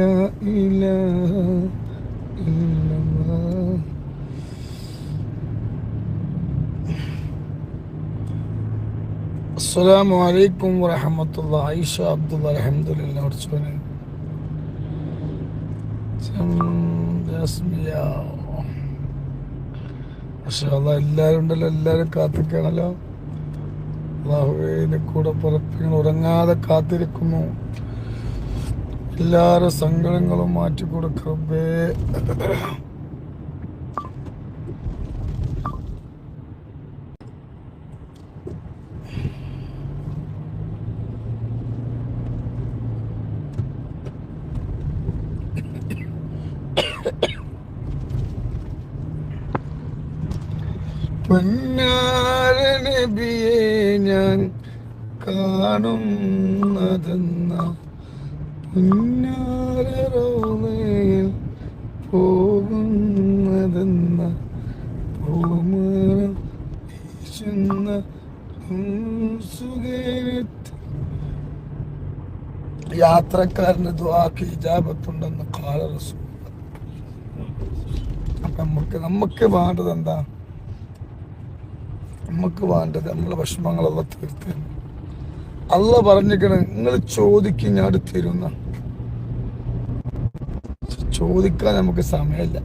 ലാ ഇലാഹ ഇല്ലല്ലാഹ്. അസ്സലാമു അലൈക്കും വറഹ്മത്തുള്ളാഹി. ആയിഷ അബ്ദുള്ള അൽഹംദുലില്ലാഹ്. പഠിച്ചോനെ എല്ലാവരും ഉണ്ടല്ലോ, എല്ലാവരും കാത്തിരിക്കണല്ലോ. അള്ളാഹുവിനെ കൂടെ പുറപ്പിങ്ങൾ ഉറങ്ങാതെ കാത്തിരിക്കുന്നു. എല്ലാവരും സങ്കടങ്ങളും മാറ്റിക്കൊടുക്കേ. പൊന്നാരനബിയെ ഞാൻ കാണുന്നതെന്ന പൊന്നാരറോളയിൽ പോകുന്നതെന്ന പൂമരം വീശുന്ന യാത്രക്കാരന് ദുആക്ക് ഇജാബത്തുണ്ടെന്ന് ഖാല റസൂൽ. അപ്പൊ നമുക്ക് വേണ്ടത് എന്താ? നമുക്ക് വേണ്ടത് നമ്മളെ വിഷമങ്ങളെല്ലാം തീർത്ത് അല്ല പറഞ്ഞിരിക്കണ, നിങ്ങൾ ചോദിക്കും ഞാൻ തരുന്ന. ചോദിക്കാൻ നമുക്ക് സമയമില്ല.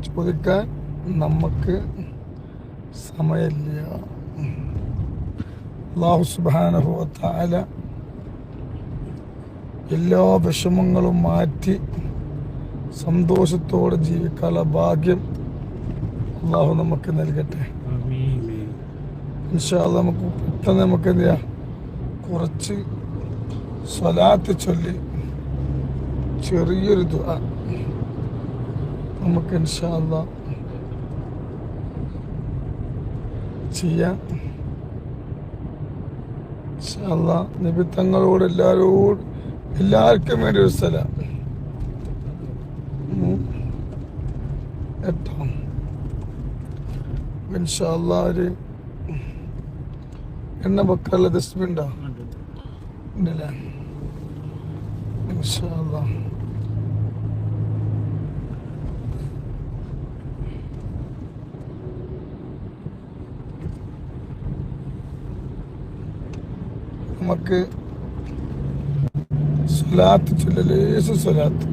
ചോദിക്കാൻ നമുക്ക് സമയമില്ല. അല്ലാഹു സുബ്ഹാനഹു വ തആല എല്ലാ വിഷമങ്ങളും മാറ്റി സന്തോഷത്തോടെ ജീവിക്കാനുള്ള ഭാഗ്യം അള്ളാഹു നമുക്ക് നൽകട്ടെ. ഇൻഷാ അല്ലാഹ് നമുക്ക് പെട്ടെന്ന് നമുക്ക് എന്ത് ചെയ്യാം, കുറച്ച് സ്വലാത്ത് ചൊല്ലി ചെറിയൊരു ദുആ നമുക്ക് ഇൻഷാ അല്ലാഹ് ചെയ്യാം. ഇൻഷാ അല്ലാഹ് നബി തങ്ങളോട് എല്ലാവർക്കും വേണ്ടി ഒരു സലാം. എട്ടാം ഇൻഷാ അല്ലാഹ് ഒരു എണ്ണ വെക്കാനുള്ള ദസ്ബിണ്ടോ? ഉണ്ടല്ലേ? ഇൻഷാ അല്ലാഹ് നമുക്ക് സ്വലാത്ത് ചൊല്ലലേശം സ്വലാത്ത്